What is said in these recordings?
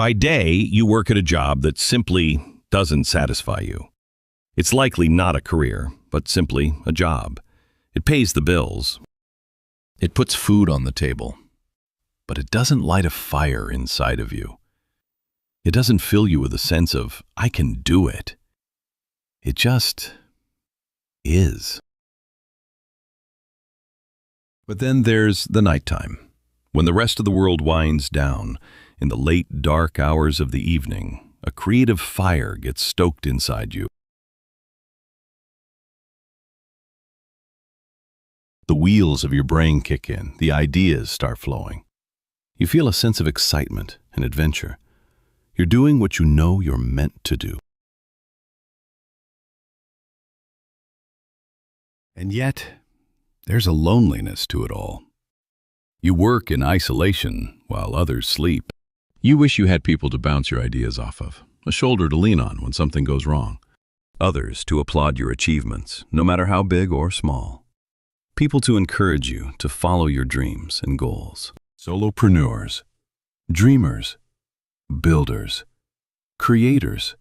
By day, you work at a job that simply doesn't satisfy you. It's likely not a career, but simply a job. It pays the bills. It puts food on the table. But it doesn't light a fire inside of you. It doesn't fill you with a sense of, I can do it. It just is. But then there's the nighttime, when the rest of the world winds down. In the late, dark hours of the evening, a creative fire gets stoked inside you. The wheels of your brain kick in, the ideas start flowing. You feel a sense of excitement and adventure. You're doing what you know you're meant to do. And yet, there's a loneliness to it all. You work in isolation while others sleep. You wish you had people to bounce your ideas off of, a shoulder to lean on when something goes wrong. Others to applaud your achievements, no matter how big or small. People to encourage you to follow your dreams and goals. Solopreneurs, dreamers, builders, creators,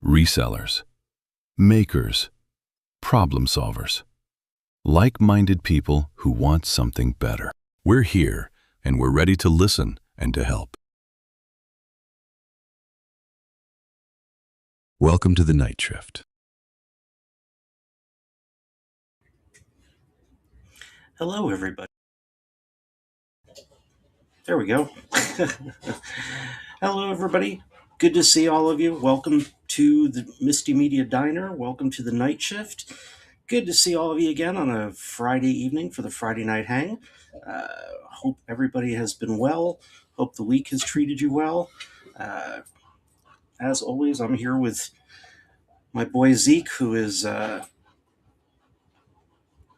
resellers, makers, problem solvers. Like-minded people who want something better. We're here, and we're ready to listen and to help. Welcome to the night shift. Hello, everybody. There we go. Hello, everybody. Good to see all of you. Welcome to the Misti Media Diner. Welcome to the night shift. Good to see all of you again on a Friday evening for the Friday night hang. Hope everybody has been well. Hope the week has treated you well. As always, I'm here with my boy Zeke, who is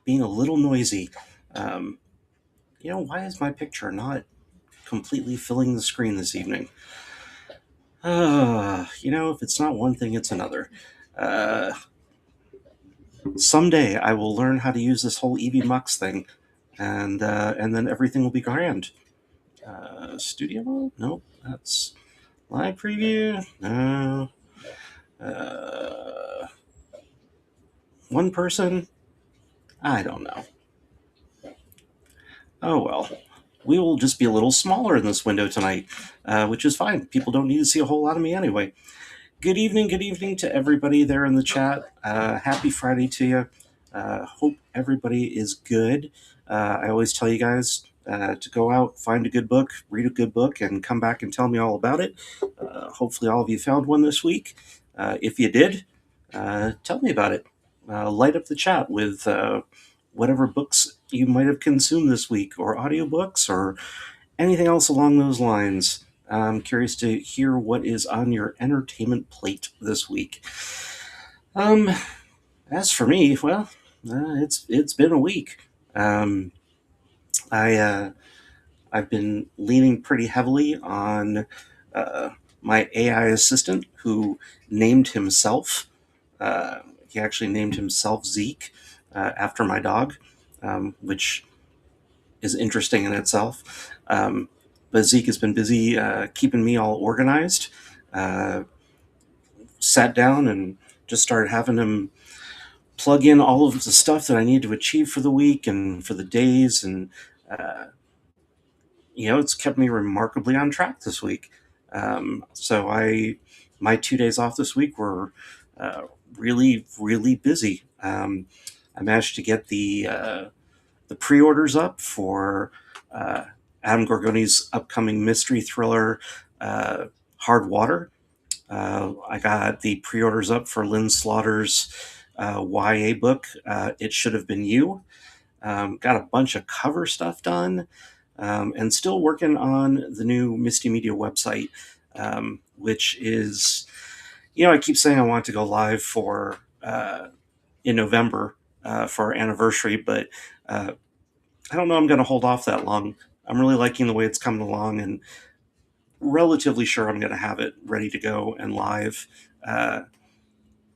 being a little noisy. Why is my picture not completely filling the screen this evening? If it's not one thing, it's another. Someday I will learn how to use this whole EV Mux thing, and then everything will be grand. Studio mode? Nope. That's live preview. No. One person? I don't know. Oh well. We will just be a little smaller in this window tonight, which is fine. People don't need to see a whole lot of me anyway. Good evening to everybody there in the chat. Happy Friday to you. Hope everybody is good. I always tell you guys to go out, find a good book, read a good book, and come back and tell me all about it. Hopefully all of you found one this week. If you did, tell me about it. Light up the chat with whatever books you might have consumed this week, or audiobooks, or anything else along those lines. I'm curious to hear what is on your entertainment plate this week. As for me, well, it's been a week. I've been leaning pretty heavily on my AI assistant, who named himself. He actually named himself Zeke after my dog, which is interesting in itself. But Zeke has been busy keeping me all organized. Sat down and just started having him plug in all of the stuff that I need to achieve for the week and for the days. And, it's kept me remarkably on track this week. So my 2 days off this week were really, really busy. I managed to get the pre-orders up for Adam Gorgoni's upcoming mystery thriller, Hard Water. I got the pre-orders up for Lynn Slaughter's YA book, It Should Have Been You. Got a bunch of cover stuff done, and still working on the new Misti Media website, which is, I keep saying I want to go live for in November for our anniversary, but I don't know I'm going to hold off that long. I'm really liking the way it's coming along, and relatively sure I'm going to have it ready to go and live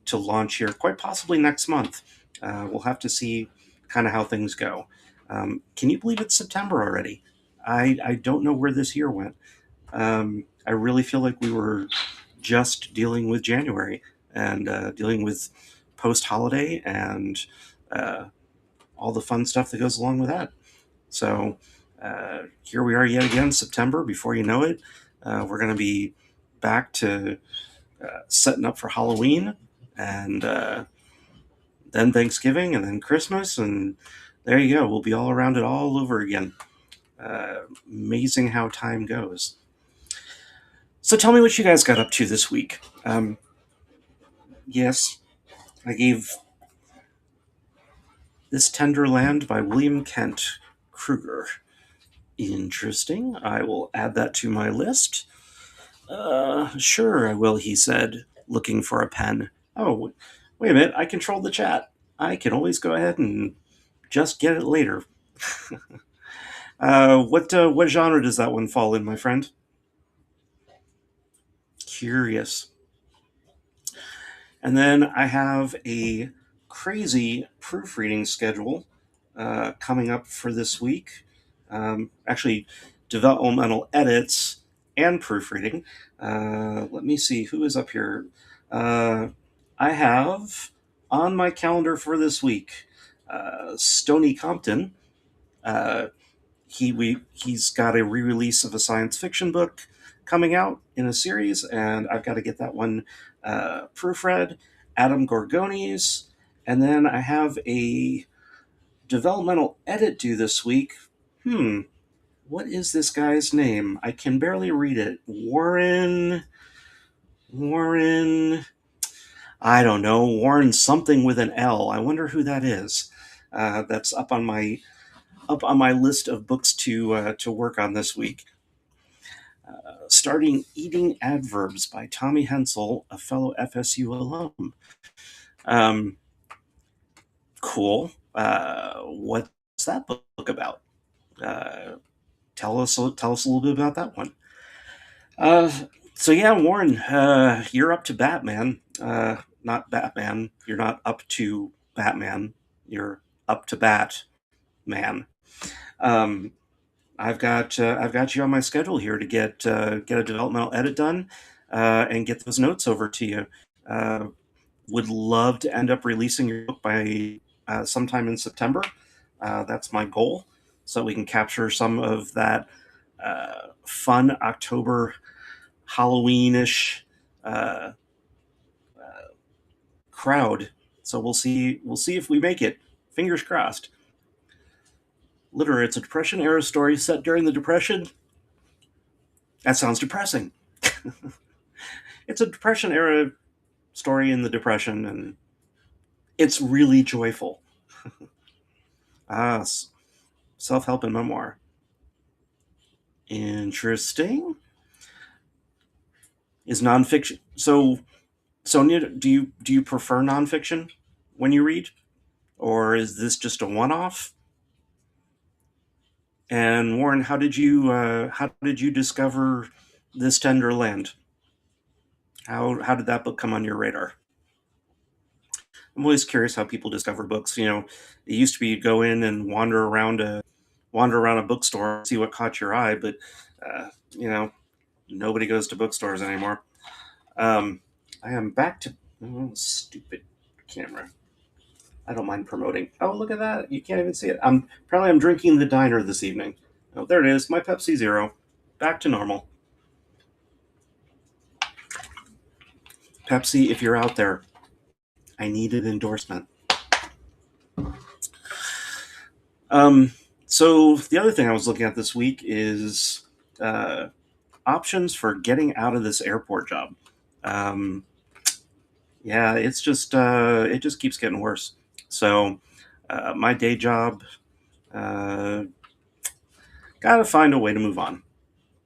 to launch here, quite possibly next month. We'll have to see kind of how things go. Can you believe it's September already? I don't know where this year went. I really feel like we were just dealing with January and dealing with post holiday and uh, all the fun stuff that goes along with that. So here we are yet again, September. Before you know it, we're going to be back to setting up for Halloween and then Thanksgiving and then Christmas. And there you go. We'll be all around it all over again. Amazing how time goes. So tell me what you guys got up to this week. Yes, I gave This Tender Land by William Kent Kruger. Interesting. I will add that to my list. Sure, I will, he said, looking for a pen. Oh, wait a minute. I controlled the chat. I can always go ahead and just get it later. What genre does that one fall in, my friend? Curious. And then I have a crazy proofreading schedule coming up for this week. Actually, developmental edits and proofreading. Let me see who is up here. I have on my calendar for this week Stony Compton. Uh, he's got a re-release of a science fiction book coming out in a series, and I've got to get that one proofread. Adam Gorgonis, and then I have a developmental edit due this week. What is this guy's name? I can barely read it. Warren. I don't know. Warren something with an L. I wonder who that is. That's up on my list of books to work on this week. Starting Eating Adverbs by Tommy Hensel, a fellow FSU alum. Cool. What's that book about? Tell us a little bit about that one. So yeah, Warren, you're up to Batman. Not Batman. You're not up to Batman. You're up to Batman. I've got you on my schedule here to get a developmental edit done and get those notes over to you. Would love to end up releasing your book by sometime in September. That's my goal, so we can capture some of that fun October Halloweenish crowd. So we'll see if we make it. Fingers crossed. Literally, it's a Depression era story set during the Depression. That sounds depressing. It's a Depression era story in the Depression, and it's really joyful. Self-help and memoir. Interesting. Is nonfiction so? Sonia, do you prefer nonfiction when you read, or is this just a one-off? And Warren, how did you discover This Tender Land? How did that book come on your radar? I'm always curious how people discover books. It used to be you'd go in and wander around a bookstore, see what caught your eye, but nobody goes to bookstores anymore. I am back to stupid camera. I don't mind promoting. Oh, look at that! You can't even see it. I'm drinking the diner this evening. Oh, there it is. My Pepsi Zero, back to normal. Pepsi, if you're out there, I need an endorsement. So the other thing I was looking at this week is options for getting out of this airport job. Yeah, it's just it just keeps getting worse. So my day job, got to find a way to move on.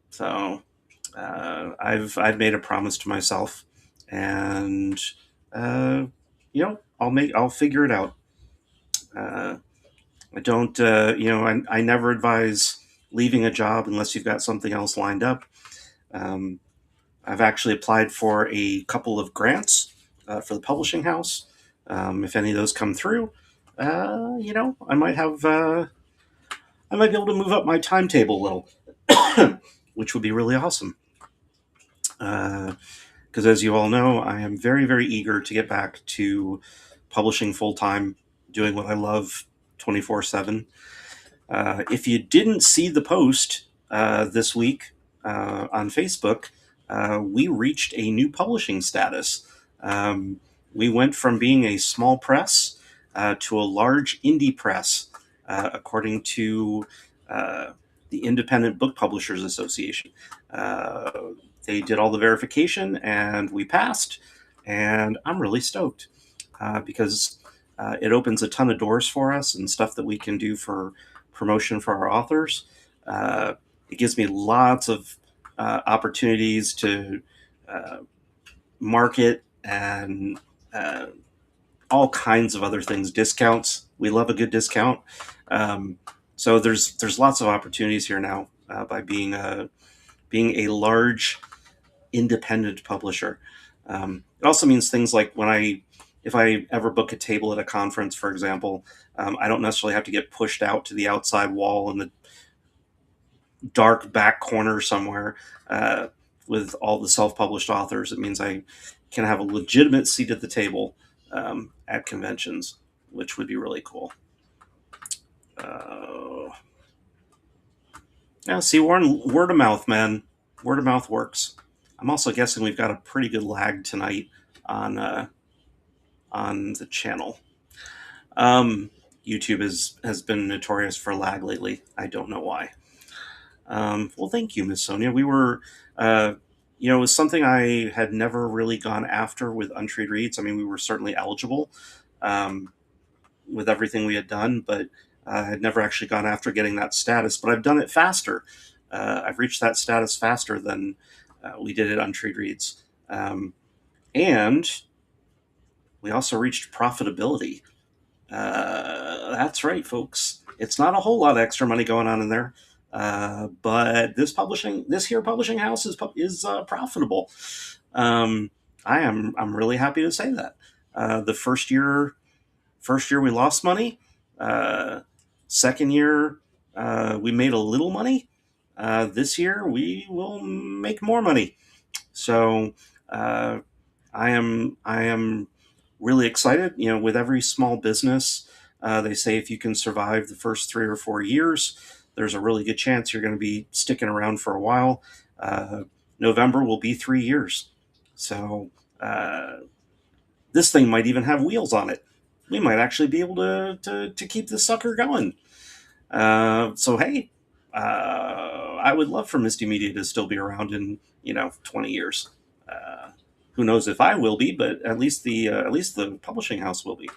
So I've made a promise to myself, and I'll figure it out. I don't, I never advise leaving a job unless you've got something else lined up. I've actually applied for a couple of grants for the publishing house. If any of those come through, I might be able to move up my timetable a little, which would be really awesome. Because as you all know, I am very, very eager to get back to publishing full time, doing what I love 24/7. If you didn't see the post this week on Facebook, we reached a new publishing status. We went from being a small press to a large indie press, according to the Independent Book Publishers Association. Uh, they did all the verification and we passed, and I'm really stoked because it opens a ton of doors for us and stuff that we can do for promotion for our authors. It gives me lots of opportunities to uh, market and all kinds of other things, discounts. We love a good discount. Um, so there's lots of opportunities here now by being a large independent publisher. It also means things like if I ever book a table at a conference, for example, I don't necessarily have to get pushed out to the outside wall in the dark back corner somewhere with all the self-published authors. It means I can have a legitimate seat at the table at conventions, which would be really cool. Yeah, see, Warren, word of mouth, man. Word of mouth works. I'm also guessing we've got a pretty good lag tonight on the channel. YouTube has been notorious for lag lately. I don't know why. Well, thank you, Miss Sonia. We were, it was something I had never really gone after with Untreed Reads. I mean, we were certainly eligible with everything we had done, but I had never actually gone after getting that status. But I've done it faster. I've reached that status faster than we did at Untreed Reads. And we also reached profitability. That's right, folks. It's not a whole lot of extra money going on in there, but this publishing house is profitable. I'm really happy to say that. The first year we lost money. Second year we made a little money. This year we will make more money. So I am really excited. With every small business, they say if you can survive the first 3 or 4 years, there's a really good chance you're going to be sticking around for a while. November will be 3 years. So this thing might even have wheels on it. We might actually be able to keep this sucker going. So hey, I would love for Misty Media to still be around in 20 years. Who knows if I will be, but at least the publishing house will be.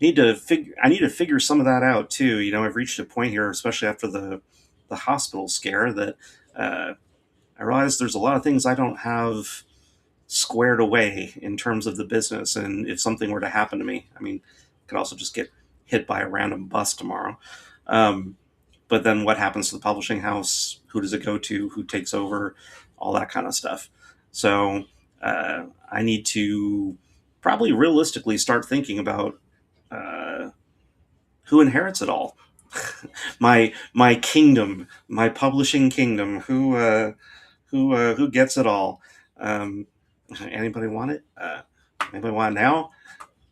I need to figure some of that out too. I've reached a point here, especially after the hospital scare, that I realize there's a lot of things I don't have squared away in terms of the business. And if something were to happen to me, I mean, I could also just get hit by a random bus tomorrow. But then what happens to the publishing house? Who does it go to? Who takes over? All that kind of stuff. So I need to probably realistically start thinking about who inherits it all. my kingdom, my publishing kingdom. Who gets it all? Anybody want it? Anybody want it now?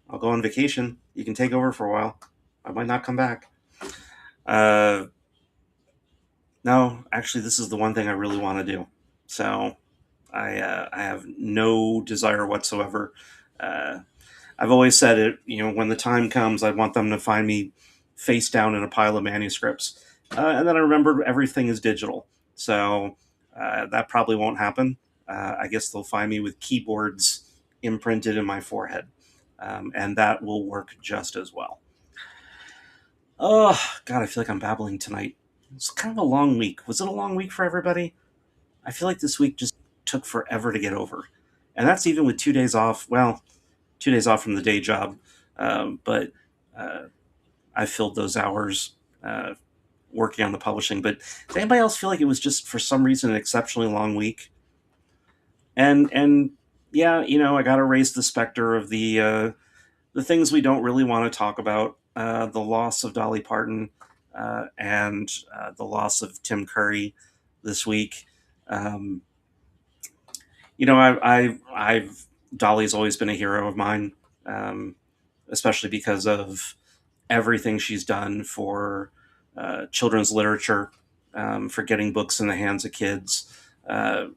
I'll go on vacation. You can take over for a while. I might not come back. No, actually, this is the one thing I really want to do. So I have no desire whatsoever. I've always said it, when the time comes, I want them to find me face down in a pile of manuscripts. And then I remember everything is digital. So that probably won't happen. I guess they'll find me with keyboards imprinted in my forehead. And that will work just as well. Oh, God, I feel like I'm babbling tonight. It's kind of a long week. Was it a long week for everybody? I feel like this week just took forever to get over. And that's even with 2 days off. Well, 2 days off from the day job. But I filled those hours working on the publishing. But does anybody else feel like it was just, for some reason, an exceptionally long week? And yeah, I got to raise the specter of the things we don't really want to talk about. The loss of Dolly Parton and the loss of Tim Curry this week. I've Dolly's always been a hero of mine, um, especially because of everything she's done for children's literature, for getting books in the hands of kids. Uh,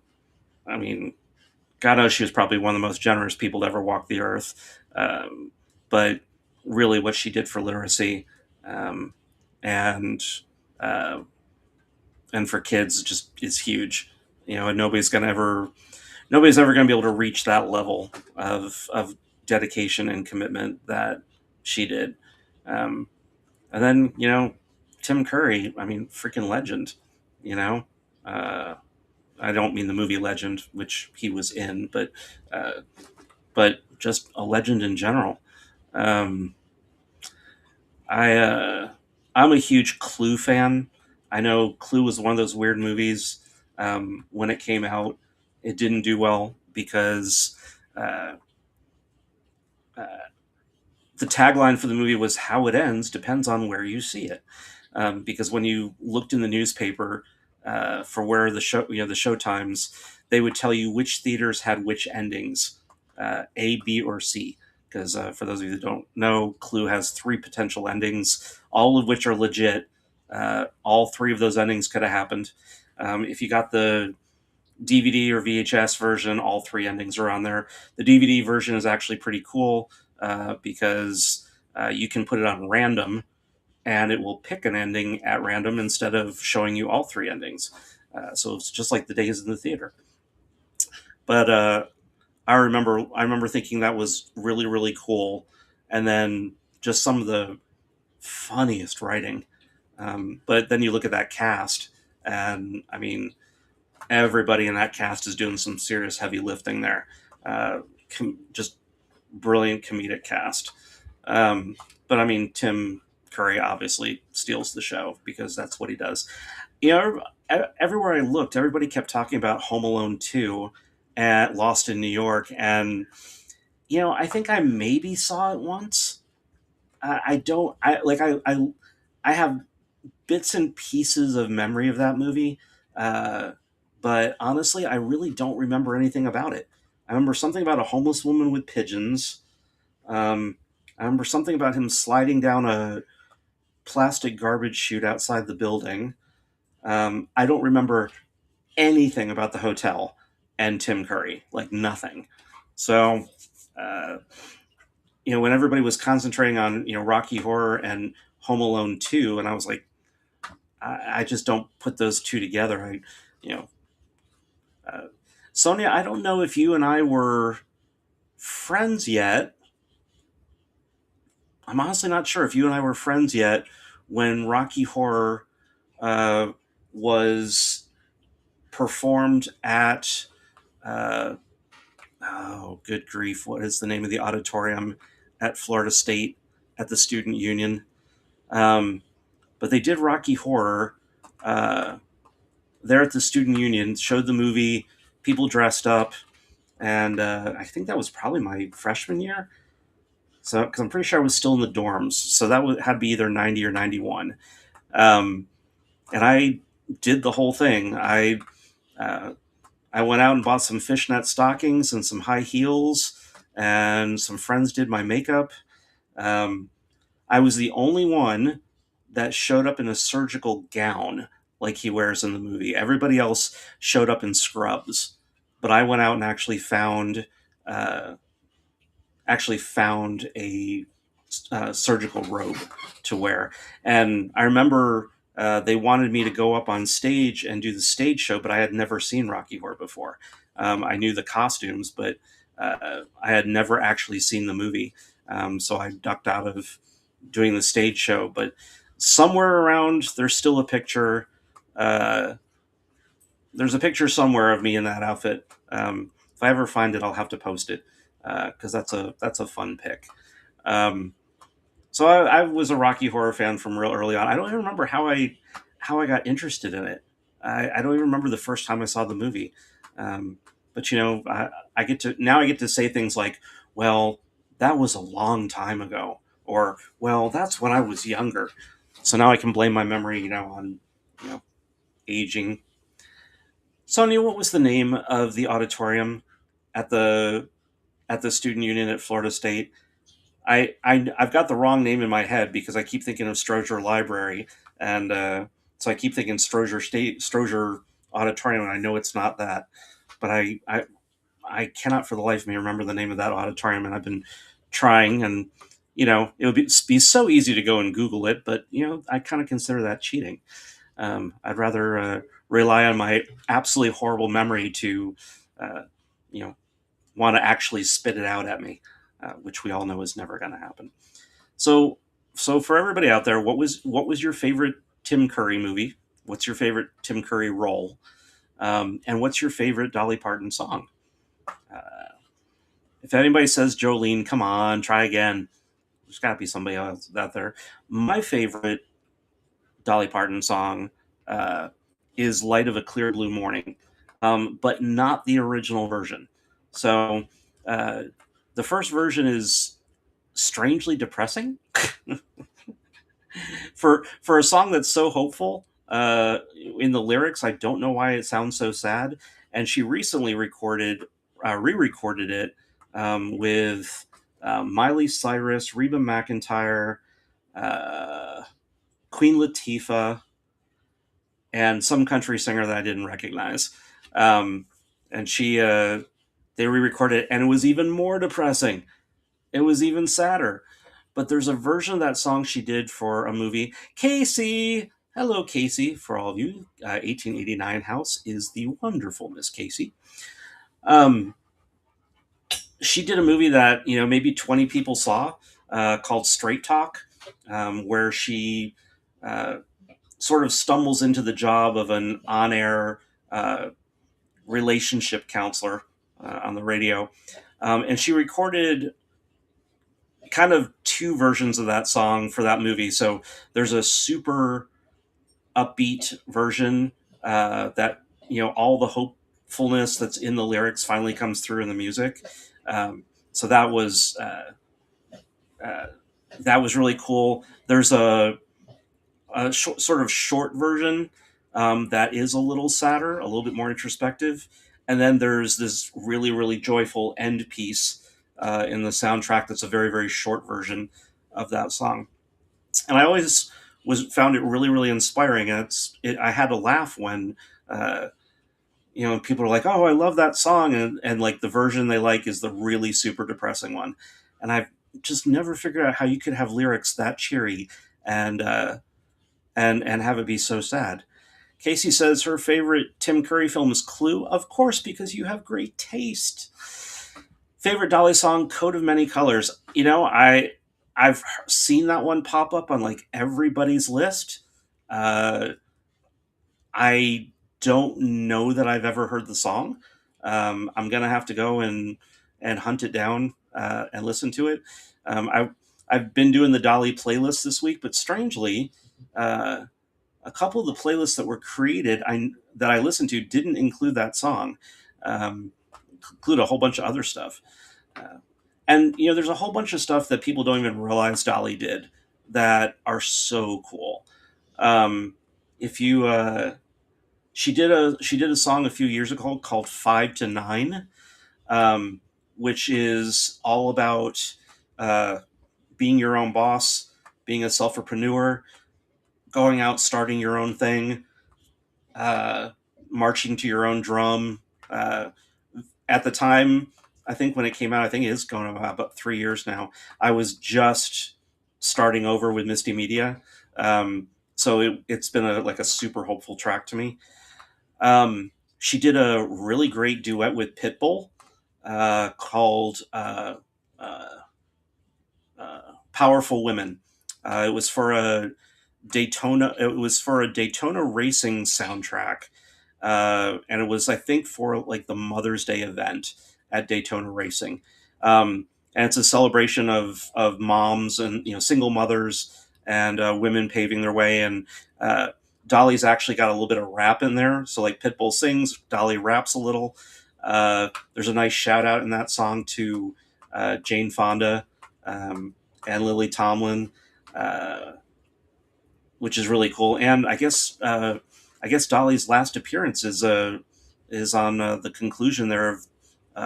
I mean, God knows she was probably one of the most generous people to ever walk the earth. But really, what she did for literacy, um, and uh, and for kids just is huge. And nobody's ever going to be able to reach that level of dedication and commitment that she did. Um, and then Tim Curry, I mean, freaking legend. You know, uh, I don't mean the movie Legend, which he was in, uh, but just a legend in general. Um, I I'm a huge Clue fan. I know Clue was one of those weird movies. When it came out, it didn't do well because uh, uh, the tagline for the movie was "How it ends depends on where you see it." Because when you looked in the newspaper for where the show times, they would tell you which theaters had which endings, A, B, or C. Because for those of you that don't know, Clue has three potential endings, all of which are legit. All three of those endings could have happened. If you got the DVD or VHS version, all three endings are on there. The DVD version is actually pretty cool because you can put it on random and it will pick an ending at random instead of showing you all three endings. So it's just like the days in the theater. But I remember thinking that was really really cool, and then just some of the funniest writing. But then you look at that cast, and I mean, everybody in that cast is doing some serious heavy lifting there. Just brilliant comedic cast. Um, but I mean, Tim Curry obviously steals the show because that's what he does. Everywhere I looked, everybody kept talking about Home Alone 2 at Lost in New York. And, I think I maybe saw it once. I don't, I like, I have bits and pieces of memory of that movie. Uh, but honestly, I really don't remember anything about it. I remember something about a homeless woman with pigeons. Um, I remember something about him sliding down a plastic garbage chute outside the building. I don't remember anything about the hotel and Tim Curry, like nothing. So, uh, when everybody was concentrating on Rocky Horror and Home Alone 2, and I was like, I just don't put those two together. You know, uh, Sonia, I don't know if you and I were friends yet. I'm honestly not sure if you and I were friends yet when Rocky Horror uh, was performed at uh, oh, good grief, what is the name of the auditorium at Florida State at the Student Union? Um, but they did Rocky Horror uh, there at the Student Union, showed the movie, people dressed up, and I think that was probably my freshman year. So, because I'm pretty sure I was still in the dorms, so had to be either 90 or 91. Um, and I did the whole thing. Uh, I went out and bought some fishnet stockings and some high heels, and some friends did my makeup. Um, I was the only one that showed up in a surgical gown like he wears in the movie. Everybody else showed up in scrubs, but I went out and uh, actually found a surgical robe to wear. And I remember they wanted me to go up on stage and do the stage show, but I had never seen Rocky Horror before. I knew the costumes, but I had never actually seen the movie. So I ducked out of doing the stage show. But somewhere around, there's still a picture. Uh, there's a picture somewhere of me in that outfit. If I ever find it, I'll have to post it because that's a fun pic. Um, so I was a Rocky Horror fan from real early on. I don't even remember how I got interested in it. I don't even remember the first time I saw the movie. Um, but I get to say things like, "Well, that was a long time ago," or "Well, that's when I was younger." So now I can blame my memory, on you know aging. Sonia, what was the name of the auditorium at the student union at Florida State. I've got the wrong name in my head because I keep thinking of Stroger Library, and so I keep thinking Stroger Auditorium, and I know it's not that, but I cannot for the life of me remember the name of that auditorium, and I've been trying, and it would be so easy to go and Google it, but I kind of consider that cheating. I'd rather rely on my absolutely horrible memory to, uh, you know, want to actually spit it out at me, which we all know is never going to happen. So, so for everybody out there, what was your favorite Tim Curry movie? What's your favorite Tim Curry role? And what's your favorite Dolly Parton song? Uh, if anybody says Jolene, come on, try again. There's got to be somebody else out there. My favorite Dolly Parton song uh, is "Light of a Clear Blue Morning," but not the original version. So uh, the first version is strangely depressing for a song that's so hopeful. In the lyrics, I don't know why it sounds so sad. And she recently re-recorded it with Miley Cyrus, Reba McEntire, uh, Queen Latifah, and some country singer that I didn't recognize. Um, and they re-recorded it, and it was even more depressing. It was even sadder. But there's a version of that song she did for a movie. Casey, hello Casey, for all of you. 1889 House is the wonderful Miss Casey. Um, she did a movie that maybe 20 people saw called Straight Talk, where she uh, sort of stumbles into the job of an on-air uh, relationship counselor on the radio, and she recorded kind of two versions of that song for that movie. So there's a super upbeat version that all the hopefulness that's in the lyrics finally comes through in the music. So uh, that was really cool. There's a sort of short version that is a little sadder, a little bit more introspective, and then there's this really really joyful end piece in the soundtrack that's a very very short version of that song. And I always was found it really really inspiring, and I had to laugh when uh, people are like, "Oh, I love that song," and like the version they like is the really super depressing one, and I've just never figured out how you could have lyrics that cheery and and have it be so sad. Casey says her favorite Tim Curry film is Clue. Of course, because you have great taste. Favorite Dolly song, Coat of Many Colors. I've seen that one pop up on like everybody's list. Uh, I don't know that I've ever heard the song. I'm gonna have to go and hunt it down and listen to it. I've been doing the Dolly playlist this week, but strangely, uh, a couple of the playlists that were created that I listened to didn't include that song. Um, Include a whole bunch of other stuff. Uh, and there's a whole bunch of stuff that people don't even realize Dolly did that are so cool. Um, if you she did a song a few years ago called 5 to 9, um, which is all about uh, being your own boss, being a self-entrepreneur, going out, starting your own thing, uh, marching to your own drum. Uh, at the time, I think when it came out, I think it is going on about 3 years now. I was just starting over with Misty Media, so it's been like a super hopeful track to me. She did a really great duet with Pitbull called uh, "Powerful Women." It was for a Daytona. It was for a Daytona racing soundtrack, and it was I think for like the Mother's Day event at Daytona Racing. And it's a celebration of moms and single mothers and women paving their way. And uh, Dolly's actually got a little bit of rap in there. So like Pitbull sings, Dolly raps a little. There's a nice shout out in that song to Jane Fonda um, and Lily Tomlin. Uh, which is really cool. And I guess Dolly's last appearance is on the conclusion there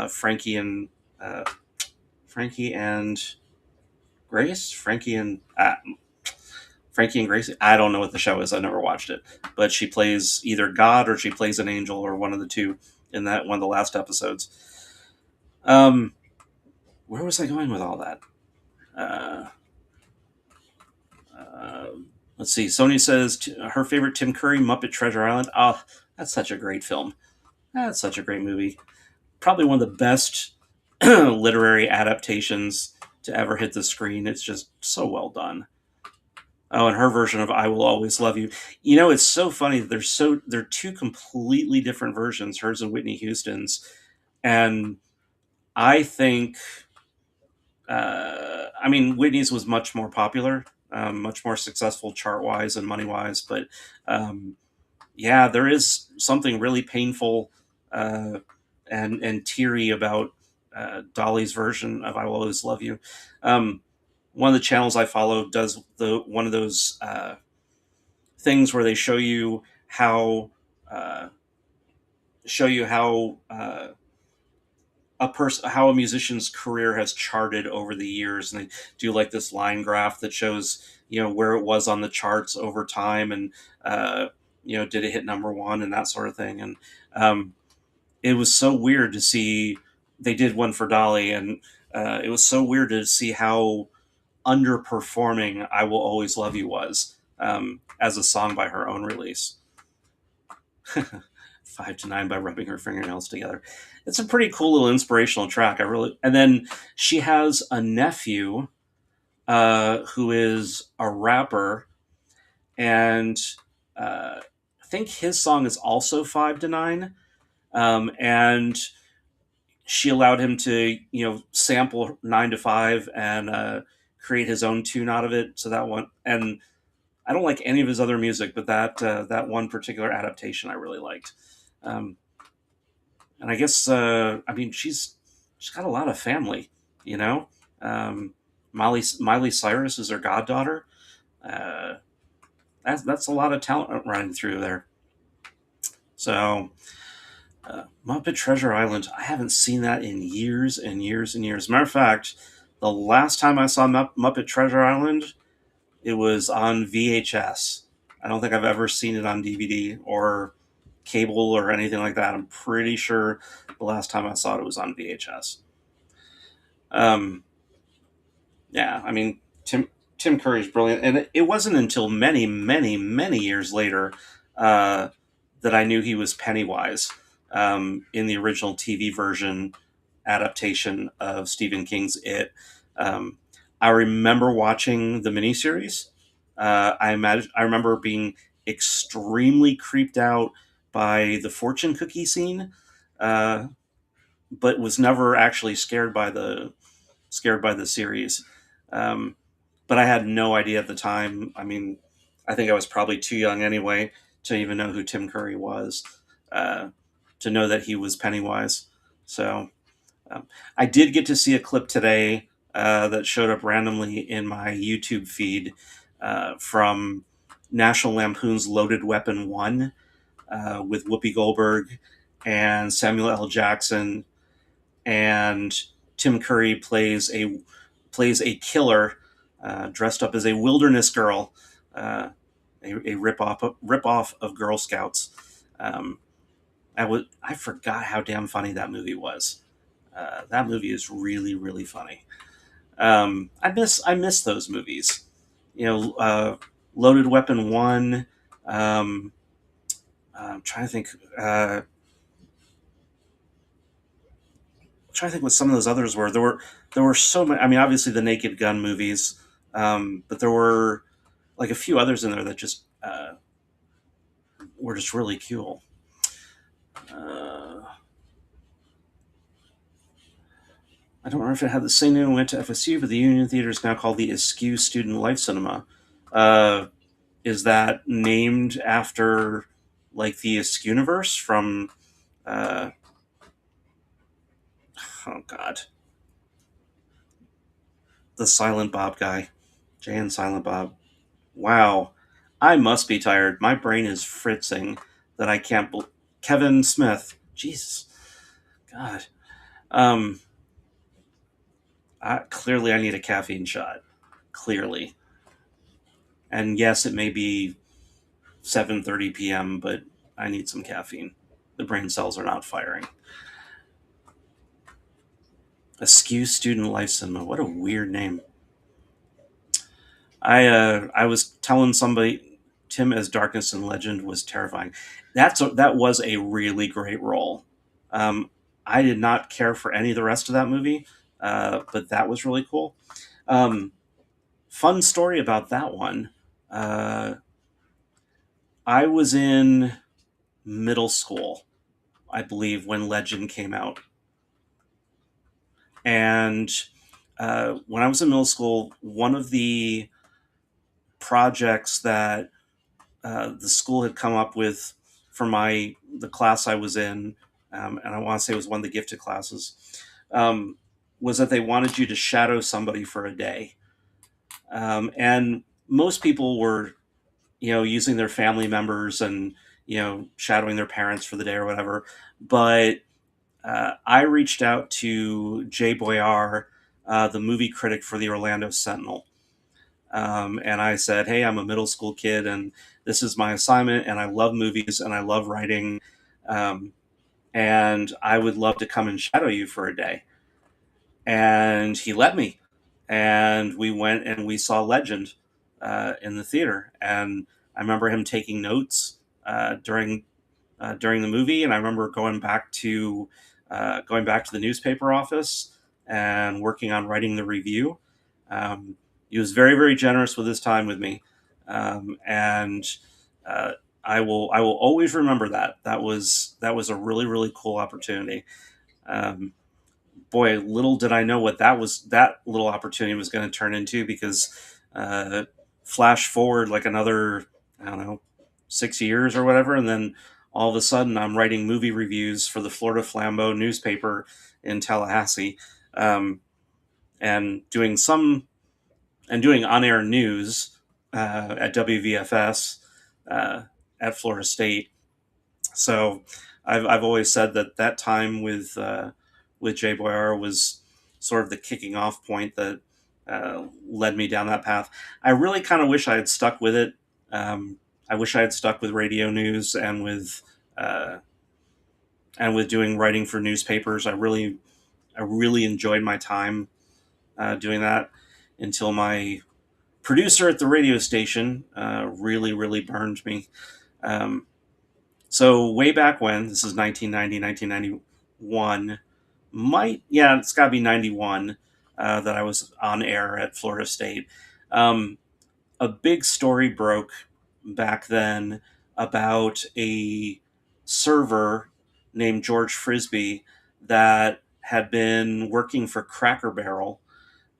Frankie and uh, Frankie and Grace, Frankie and Gracie. I don't know what the show is. I never watched it, but she plays either God or she plays an angel or one of the two in that one of the last episodes. Um, where was I going with all that? Uh, uh, let's see. Sony says her favorite Tim Curry Muppet Treasure Island. Oh, that's such a great film. That's such a great movie. Probably one of the best literary adaptations to ever hit the screen. It's just so well done. Oh, and her version of "I Will Always Love You." You know, it's so funny that they're two completely different versions, hers and Whitney Houston's. And I think, I mean, Whitney's was much more popular, much more successful chart wise and money wise. But um, yeah, there is something really painful and teary about Dolly's version of "I Will Always Love You." Um, one of the channels I follow does the one of those things where they how uh, show you how a musician's career has charted over the years, and they do like this line graph that shows where it was on the charts over time, and did it hit number one and that sort of thing. And um, it was so weird to see they did one for Dolly, and it was so weird to see how underperforming "I Will Always Love You" was as a song by her own release. 5 to 9 by rubbing her fingernails together. It's a pretty cool little inspirational track. And then she has a nephew who is a rapper, and I think his song is also 5 to 9. And she allowed him to, sample 9 to 5 and create his own tune out of it. So that one, and I don't like any of his other music, but that one particular adaptation I really liked. Um, and I guess I mean she's got a lot of family, you know. Um, Miley Cyrus is her goddaughter. Uh, that's a lot of talent running through there. So Muppet Treasure Island, I haven't seen that in years and years and years. Matter of fact, the last time I saw Muppet Treasure Island, it was on VHS. I don't think I've ever seen it on DVD or cable or anything like that. I'm pretty sure the last time I saw it was on VHS. Um, yeah, I mean Tim Curry's brilliant, and it wasn't until many, many, many years later uh, that I knew he was Pennywise in the original TV version adaptation of Stephen King's It. Um, I remember watching the miniseries. I remember being extremely creeped out by the fortune cookie scene, uh, but was never actually scared by the series. Um, but I had no idea at the time. I mean, I think I was probably too young anyway to even know who Tim Curry was, uh, to know that he was Pennywise. So I did get to see a clip today that showed up randomly in my YouTube feed from National Lampoon's Loaded Weapon 1 with Whoopi Goldberg and Samuel L. Jackson, and Tim Curry plays a killer dressed up as a wilderness girl, uh, a rip off of Girl Scouts. Um, I forgot how damn funny that movie was. That movie is really really funny. I miss those movies. Loaded Weapon 1. Um, I'm trying to think. Trying to think what some of those others were. There were so many. I mean, obviously the Naked Gun movies, but there were like a few others in there that just were just really cool. I don't remember if it had the same name when it went to FSU, but the Union Theater is now called the Askew Student Life Cinema. Uh, is that named after like the Askewniverse from? Uh, oh God, the Silent Bob guy, Jay and Silent Bob. Wow, I must be tired. My brain is fritzing that I can't. Kevin Smith. Jesus, God. Um, clearly, I need a caffeine shot. Clearly, and yes, it may be 7:30 p.m., but I need some caffeine. The brain cells are not firing. Askew Student Life Cinema. What a weird name. I was telling somebody Tim as Darkness and Legend was terrifying. That was a really great role. Um, I did not care for any of the rest of that movie, but that was really cool. Um, Fun story about that one. Uh, I was in middle school, I believe, when Legend came out, and when I was in middle school, one of the projects that the school had come up with for the class I was in, and I want to say it was one of the gifted classes, um, was that they wanted you to shadow somebody for a day, and most people were, using their family members and shadowing their parents for the day or whatever, but I reached out to Jay Boyar, the movie critic for the Orlando Sentinel. And I said, "Hey, I'm a middle school kid, and this is my assignment. And I love movies, and I love writing, um, and I would love to come and shadow you for a day." And he let me, and we went and we saw Legend in the theater. And I remember him taking notes during the movie, and I remember going back to the newspaper office and working on writing the review. Um, he was very, very generous with his time with me, and uh, I will always remember that. That was a really, really cool opportunity. Um, Boy, little did I know what that little opportunity was going to turn into, because uh, flash forward like another, I don't know, 6 years or whatever, and then all of a sudden I'm writing movie reviews for the Florida Flambeau newspaper in Tallahassee, um, and doing on-air news at WVFS uh, at Florida State. So I've always said that time with Jay Boyer was sort of the kicking off point that led me down that path. I really kind of wish I had stuck with it. I wish I had stuck with radio news uh, and with doing writing for newspapers. I really enjoyed my time doing that, until my producer at the radio station really, really burned me. Um, So way back when, this is 1990, 1991, it's got to be 91, that I was on air at Florida State. Um, a big story broke back then about a server named George Frisbee that had been working for Cracker Barrel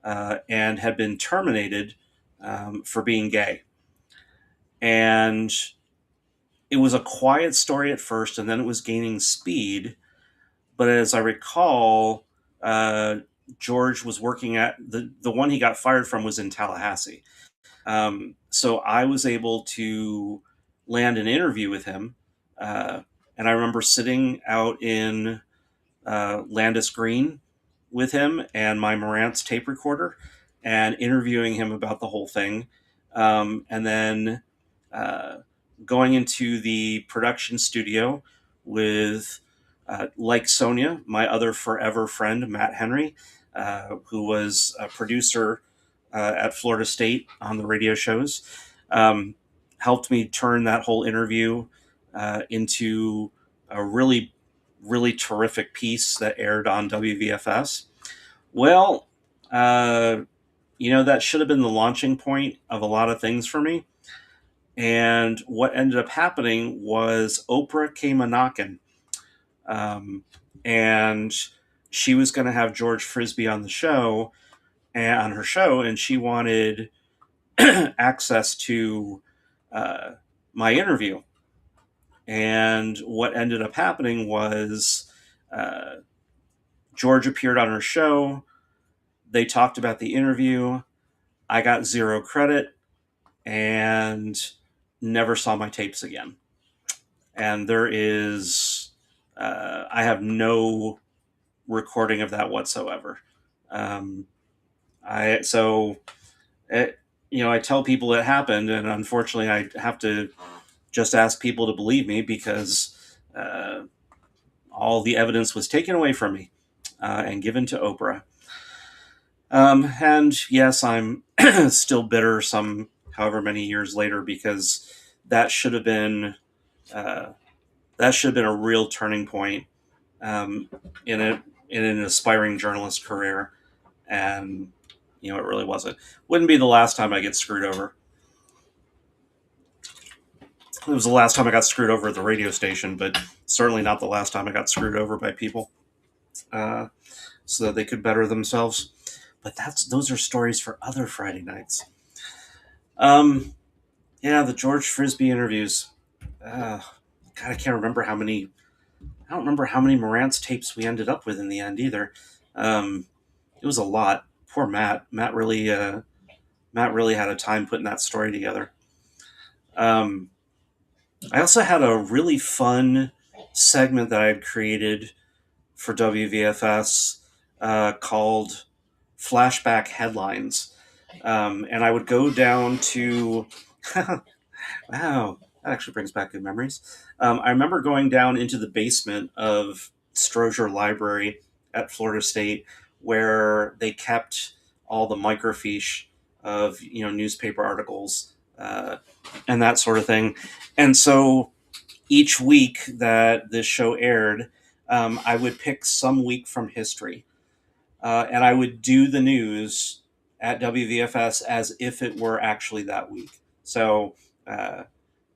and had been terminated for being gay. And it was a quiet story at first, and then it was gaining speed. But as I recall, uh, George was working at the one he got fired from was in Tallahassee. So I was able to land an interview with him, uh, and I remember sitting out in Landis Green with him and my Marantz tape recorder, and interviewing him about the whole thing, and then uh, going into the production studio with, like Sonia, my other forever friend, Matt Henry, who was a producer at Florida State on the radio shows, um, helped me turn that whole interview into a really, really terrific piece that aired on WVFS. Well, uh, that should have been the launching point of a lot of things for me. And what ended up happening was Oprah came a knocking, and she was going to have George Frisbee on the show, and on her show, and she wanted access to uh, my interview. And what ended up happening was uh, George appeared on her show. They talked about the interview. I got zero credit and never saw my tapes again. And I have recording of that whatsoever. Um, I so it, I tell people it happened, and unfortunately, I have to just ask people to believe me because all the evidence was taken away from me and given to Oprah. And yes, I'm still bitter some however many years later because that should have been uh, a real turning point um, in a in an aspiring journalist career, and it really wasn't. Wouldn't be the last time I get screwed over. It was the last time I got screwed over at the radio station, but certainly not the last time I got screwed over by people uh, so that they could better themselves. But those are stories for other Friday nights. Um, yeah, the George Frisbee interviews. Uh, God, I can't remember how many. I don't remember how many Morantz tapes we ended up with in the end either. Um, it was a lot. Poor Matt. Matt really had a time putting that story together. Um, I also had a really fun segment that I had created for WVFS called Flashback Headlines. And I would go down to, wow, that actually brings back good memories. I remember going down into the basement of Strozier Library at Florida State where they kept all the microfiche of, newspaper articles and that sort of thing. And so each week that this show aired, I would pick some week from history, and I would do the news at WVFS as if it were actually that week. So, uh,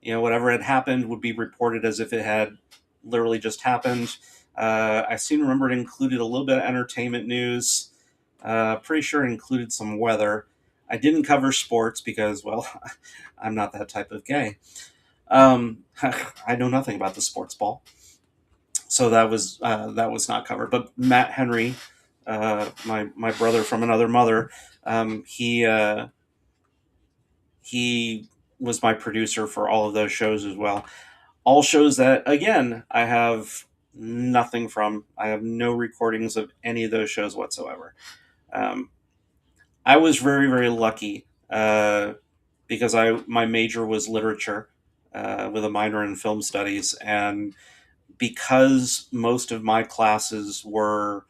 whatever had happened would be reported as if it had literally just happened. I seem to remember it included a little bit of entertainment news. Pretty sure it included some weather. I didn't cover sports because, well, I'm not that type of gay. I know nothing about the sports ball, so that was not covered. But Matt Henry, my brother from another mother, he was my producer for all of those shows as well. All shows that again I have nothing from. I have no recordings of any of those shows whatsoever. Um, I was very very lucky because my major was literature with a minor in film studies, and because most of my classes were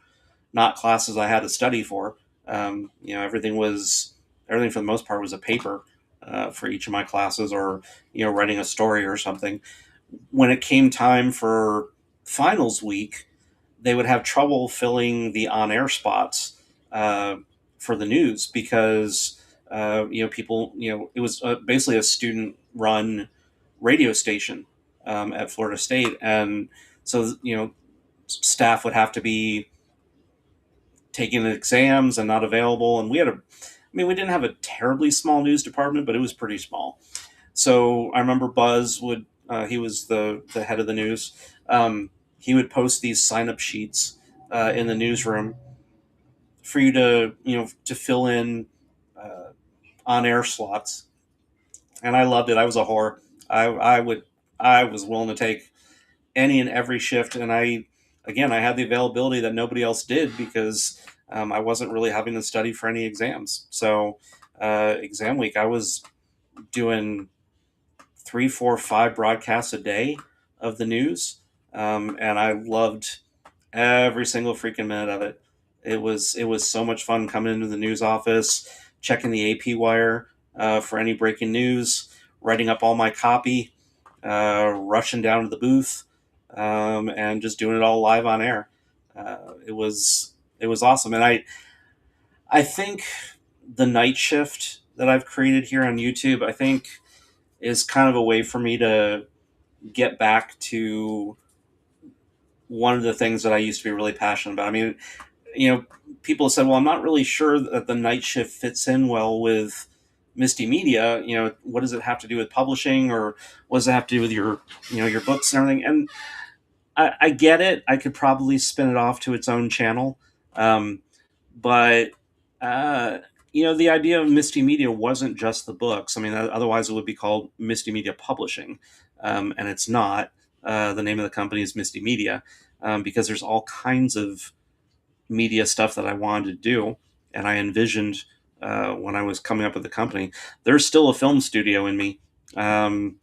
not classes I had to study for. Everything for the most part was a paper for each of my classes, or writing a story or something. When it came time for finals week, they would have trouble filling the on-air spots for the news because people, it was basically a student-run radio station at Florida State, and so staff would have to be taking exams and not available. And we didn't have a terribly small news department, but it was pretty small. So I remember Buzz he was the head of the news. He would post these sign up sheets in the newsroom for you to fill in on air slots. And I loved it. I was a whore. I was willing to take any and every shift. And I had the availability that nobody else did because I wasn't really having to study for any exams. So exam week, I was doing 3, 4, 5 broadcasts a day of the news, and I loved every single freaking minute of it. It was so much fun coming into the news office, checking the AP wire for any breaking news, writing up all my copy, rushing down to the booth, and just doing it all live on air. It was awesome, and I think the night shift that I've created here on YouTube, I think, is kind of a way for me to get back to one of the things that I used to be really passionate about. I mean, people said, well, I'm not really sure that the night shift fits in well with Misti Media. What does it have to do with publishing, or what does it have to do with your books and everything? And I get it. I could probably spin it off to its own channel. But, uh, the idea of Misti Media wasn't just the books. I mean, otherwise it would be called Misti Media Publishing. And it's not. The name of the company is Misti Media because there's all kinds of media stuff that I wanted to do, and I envisioned when I was coming up with the company. There's still a film studio in me. Um,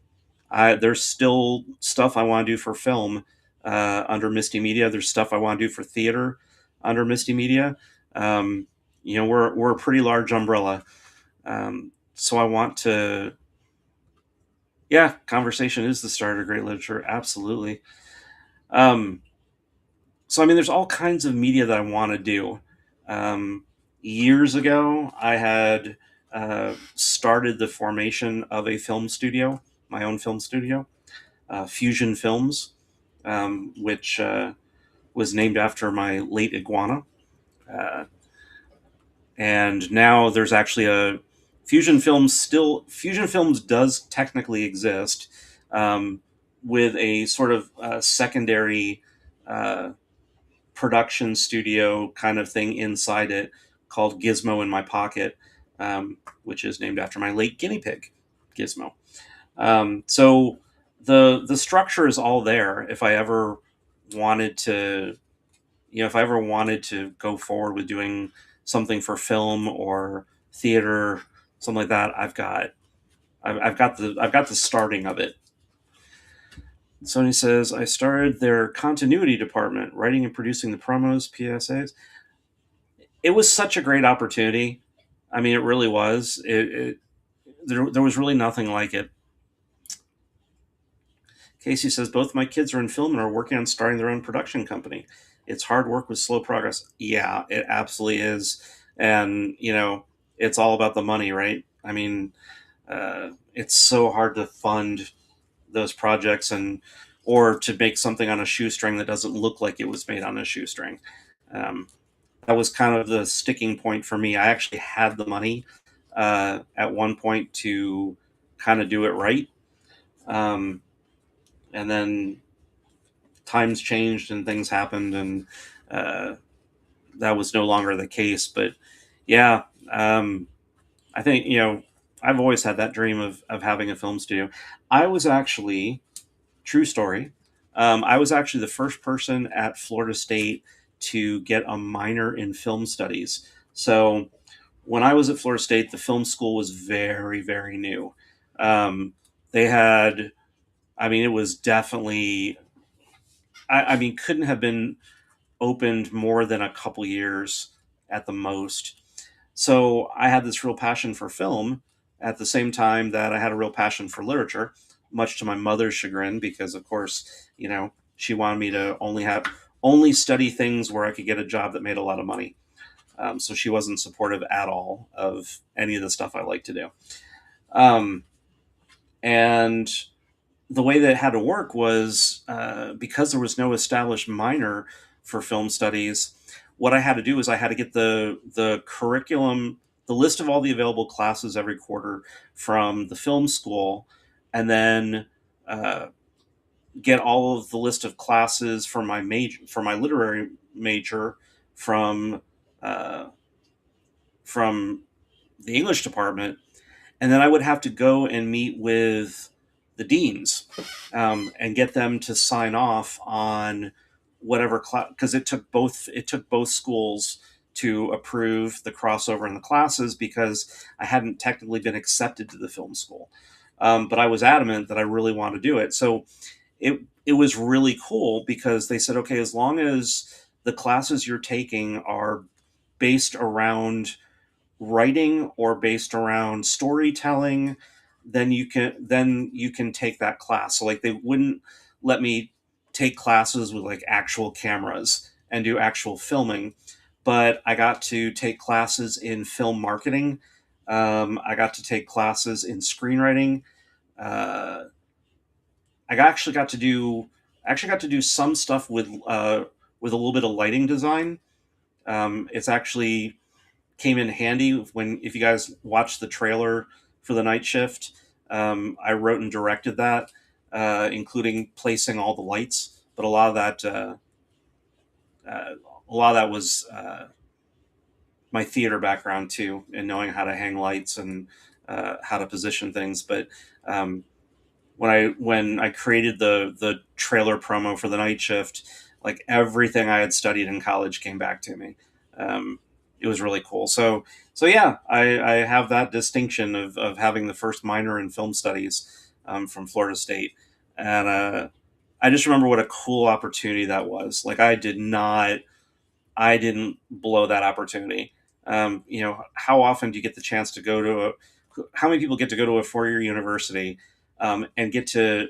there's still stuff I want to do for film under Misty Media. There's stuff I want to do for theater under Misty Media. Um, we're a pretty large umbrella, so I want to. Yeah, conversation is the start of great literature. Absolutely. Um, so I mean, there's all kinds of media that I want to do. Um, Years ago, I had started the formation of a film studio, my own film studio, Fusion Films, which was named after my late iguana. Uh, and now there's actually a Fusion Films. Still, Fusion Films does technically exist, um, with a sort of secondary uh, production studio kind of thing inside it called Gizmo in My Pocket, which is named after my late guinea pig, Gizmo. So the structure is all there. If I ever wanted to, if I ever wanted to go forward with doing something for film or theater, something like that, I've got the starting of it. Sony says I started their continuity department, writing and producing the promos, PSAs. It was such a great opportunity. I mean, it really was. There was really nothing like it. Casey says both my kids are in film and are working on starting their own production company. It's hard work with slow progress. Yeah, it absolutely is. And, it's all about the money, right? I mean, it's so hard to fund those projects or to make something on a shoestring that doesn't look like it was made on a shoestring. Um, that was kind of the sticking point for me. I actually had the money at one point to kind of do it right. Um, and then times changed and things happened, and uh, that was no longer the case. But yeah, I think, I've always had that dream of having a film studio. I was actually, true story, I was actually the first person at Florida State to get a minor in film studies. So when I was at Florida State, the film school was very, very new. Um, they had, I mean, it was definitely, I mean, couldn't have been opened more than a couple years at the most. So I had this real passion for film at the same time that I had a real passion for literature, much to my mother's chagrin, because of course, she wanted me to only study things where I could get a job that made a lot of money. So she wasn't supportive at all of any of the stuff I like to do. Um, and the way that it had to work was because there was no established minor for film studies. What I had to do is I had to get the curriculum, the list of all the available classes every quarter from the film school, and then uh, get all of the list of classes for my literary major from uh, from the English department, and then I would have to go and meet with the deans and get them to sign off on whatever class, because it took both schools to approve the crossover in the classes, because I hadn't technically been accepted to the film school, but I was adamant that I really wanted to do it. So it was really cool because they said, okay, as long as the classes you're taking are based around writing or based around storytelling, then you can take that class. So like they wouldn't let me take classes with like actual cameras and do actual filming, but I got to take classes in film marketing. I got to take classes in screenwriting. Uh, I actually got to do some stuff with a little bit of lighting design. It's actually came in handy when, if you guys watch the trailer for the night shift, I wrote and directed that, including placing all the lights. But uh, a lot of that was my theater background too, and knowing how to hang lights and how to position things. But um, when I created the trailer promo for the night shift, Like everything I had studied in college came back to me. Um, it was really cool. So yeah, I have that distinction of having the first minor in film studies from Florida State, and I just remember what a cool opportunity that was. Like I didn't blow that opportunity. How often do you get the chance to go to a? How many people get to go to a 4-year university and get to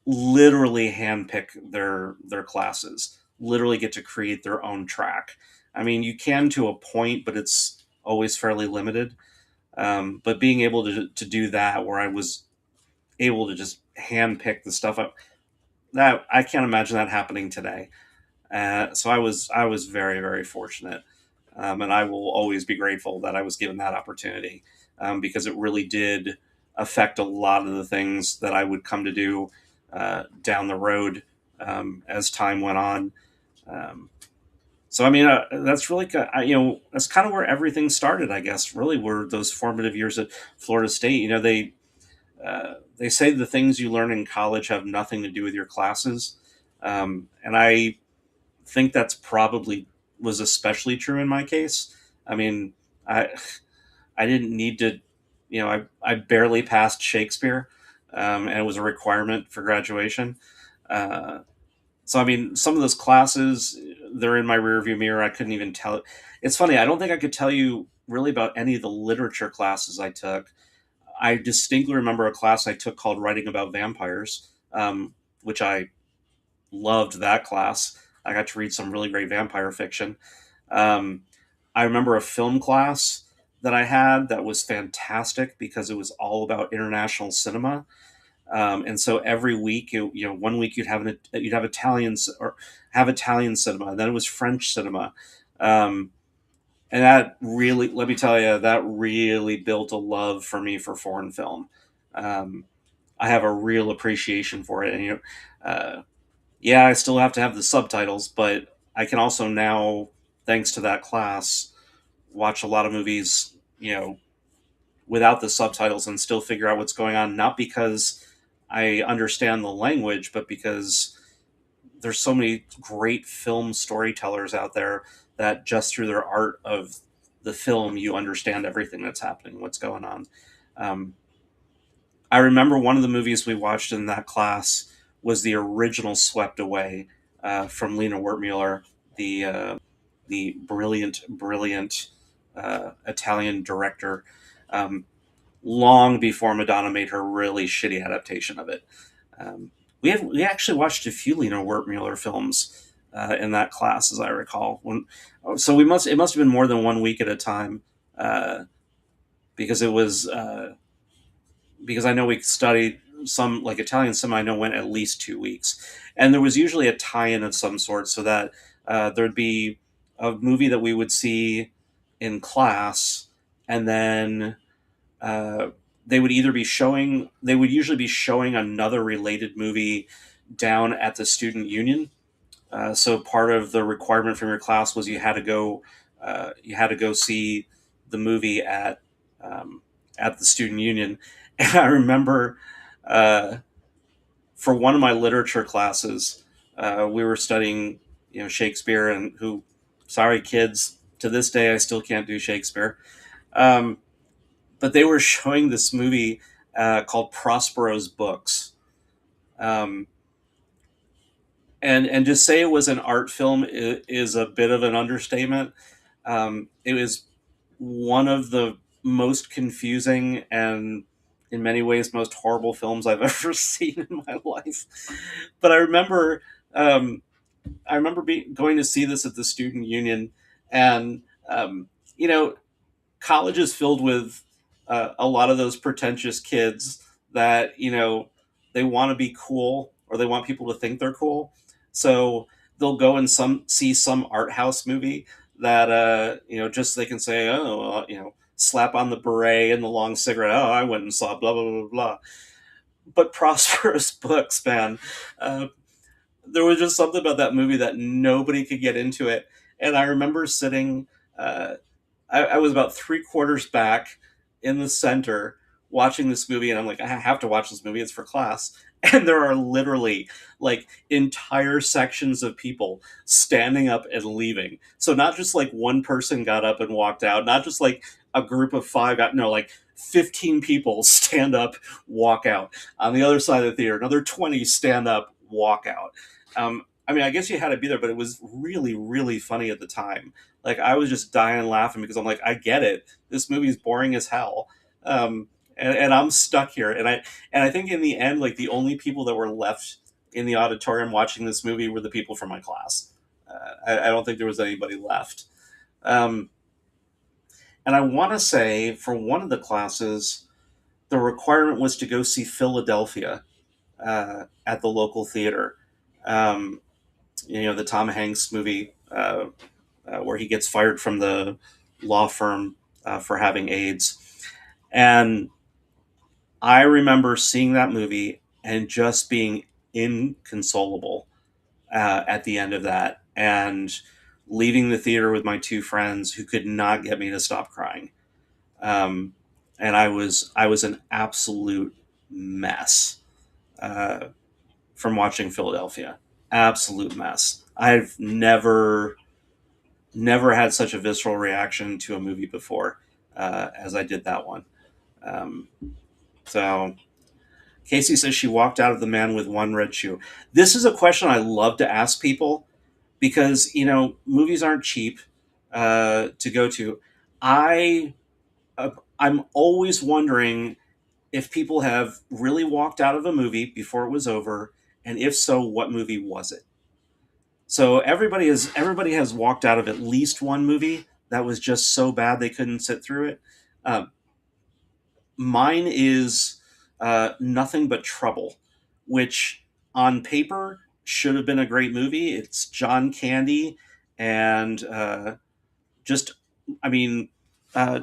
literally handpick their classes, literally get to create their own track? I mean, you can to a point, but it's always fairly limited. But being able to do that, where I was able to just handpick the stuff up, that I can't imagine that happening today. So I was very very fortunate, and I will always be grateful that I was given that opportunity because it really did affect a lot of the things that I would come to do down the road as time went on. Um, so I mean, that's really that's kind of where everything started, I guess. Really, were those formative years at Florida State. They say the things you learn in college have nothing to do with your classes, and I think that's probably was especially true in my case. I mean, I I didn't need to, I barely passed Shakespeare, and it was a requirement for graduation. Uh, so I mean, some of those classes they're in my rearview mirror. I couldn't even tell. It's funny. I don't think I could tell you really about any of the literature classes I took. I distinctly remember a class I took called Writing About Vampires, which I loved that class. I got to read some really great vampire fiction. Um, I remember a film class that I had that was fantastic because it was all about international cinema. And so every week, one week you'd have or have Italian cinema, and then it was French cinema. Um, and that really, let me tell you, that really built a love for me for foreign film. Um, I have a real appreciation for it, and yeah, I still have to have the subtitles, but I can also now, thanks to that class, watch a lot of movies, without the subtitles and still figure out what's going on. Not because I understand the language, but because there's so many great film storytellers out there that just through their art of the film, you understand everything that's happening, what's going on. Um, I remember one of the movies we watched in that class was the original Swept Away from Lena Wertmuller, the brilliant, brilliant Italian director. Um, Long before Madonna made her really shitty adaptation of it. Um, we actually watched a few Lena Wertmuller films in that class, as I recall. So it must have been more than 1 week at a time uh, because it was because I know we studied some like Italian cinema. I know went at least 2 weeks, and there was usually a tie-in of some sort, so that there'd be a movie that we would see in class, and then uh, they would usually be showing another related movie down at the student union. So part of the requirement from your class was you had to go see the movie um, at the student union. And I remember uh, for one of my literature classes, we were studying Shakespeare, and who, sorry kids, to this day I still can't do Shakespeare. Um, but they were showing this movie called Prospero's Books. Um, and to say it was an art film is a bit of an understatement. It was one of the most confusing and in many ways most horrible films I've ever seen in my life. But um, I remember going to see this at the student union, and you know, college is filled with a lot of those pretentious kids that they want to be cool, or they want people to think they're cool. So they'll go and see some art house movie that just so they can say, oh well, slap on the beret and the long cigarette. Oh, I went and saw blah blah blah blah blah. But Prosperous Books, man, uh, there was just something about that movie that nobody could get into it. And I remember sitting. I was about three quarters back in the center watching this movie, and I'm like, I have to watch this movie. It's for class. And there are literally like entire sections of people standing up and leaving. So not just like one person got up and walked out, not just like a group of five got, no, like 15 people stand up, walk out. On the other side of the theater, another 20 stand up, walk out. I mean, I guess you had to be there, but it was really, really funny at the time. Like, I was just dying laughing because I'm like, I get it. This movie is boring as hell. Um, and I'm stuck here. And I think in the end, like, the only people that were left in the auditorium watching this movie were the people from my class. I don't think there was anybody left. Um, and I want to say for one of the classes, the requirement was to go see Philadelphia at the local theater. Um, the Tom Hanks movie where he gets fired from the law firm for having AIDS. And I remember seeing that movie and just being inconsolable at the end of that, and leaving the theater with my two friends who could not get me to stop crying. Um, and I was an absolute mess uh, from watching Philadelphia. Absolute mess. I've never had such a visceral reaction to a movie before as I did that one. Um, so Casey says she walked out of The Man with One Red Shoe. This is a question I love to ask people because movies aren't cheap to go to. I uh, I'm always wondering if people have really walked out of a movie before it was over, and if so, what movie was it? So everybody has walked out of at least one movie that was just so bad they couldn't sit through it. Um, Mine is Nothing But Trouble, which on paper should have been a great movie. It's John Candy and just, I mean, uh,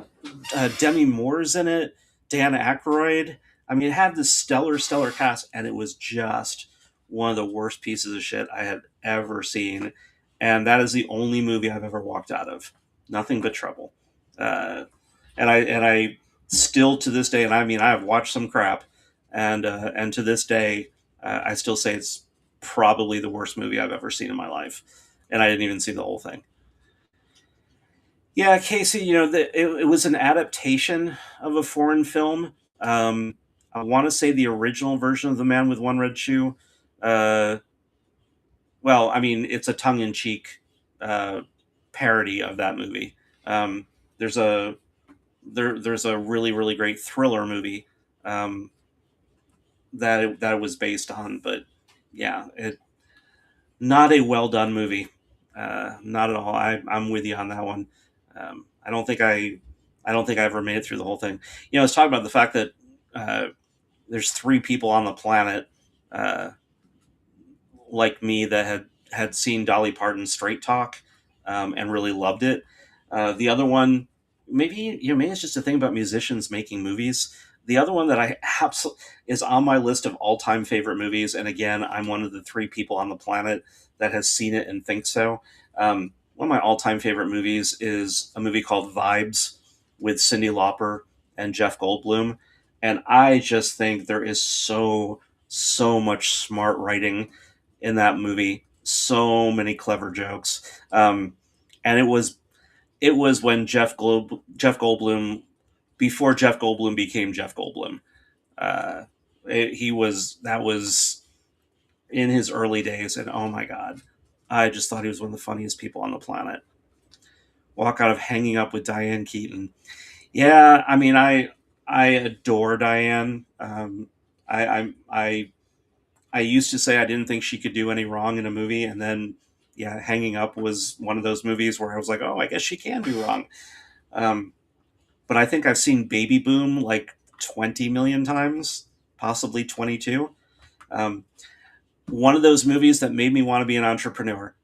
Demi Moore's in it, Dan Aykroyd. I mean, it had this stellar cast, and it was just one of the worst pieces of shit I had ever seen. And that is the only movie I've ever walked out of. Nothing But Trouble. Uh, and I still to this day, and I mean, I have watched some crap, and to this day, I still say it's probably the worst movie I've ever seen in my life, and I didn't even see the whole thing. Yeah, Casey, it was an adaptation of a foreign film. I want to say the original version of The Man with One Red Shoe. Uh, well, I mean, it's a tongue-in-cheek uh, parody of that movie. There's a there's a really great thriller movie um, that it was based on, but yeah, not a well done movie. Not at all. I'm with you on that one. I don't think I don't think I ever made it through the whole thing. I was talking about the fact that uh, there's three people on the planet uh, like me that had seen Dolly Parton's Straight Talk and really loved it. The other one, maybe it's just a thing about musicians making movies. The other one that I absolutely is on my list of all time favorite movies, and again, I'm one of the three people on the planet that has seen it and thinks so. One of my all time favorite movies is a movie called Vibes with Cyndi Lauper and Jeff Goldblum, and I just think there is so much smart writing in that movie. So many clever jokes, and it was when Jeff Goldblum, before Jeff Goldblum became Jeff Goldblum. Uh, he was that was in his early days, and oh my god, I just thought he was one of the funniest people on the planet. Walk out of Hanging Up with Diane Keaton. Yeah, I mean, I adore Diane. I used to say I didn't think she could do any wrong in a movie, and then yeah, Hanging Up was one of those movies where I was like, oh, I guess she can do wrong. Um, but I think I've seen Baby Boom like 20 million times, possibly 22. Um, One of those movies that made me want to be an entrepreneur.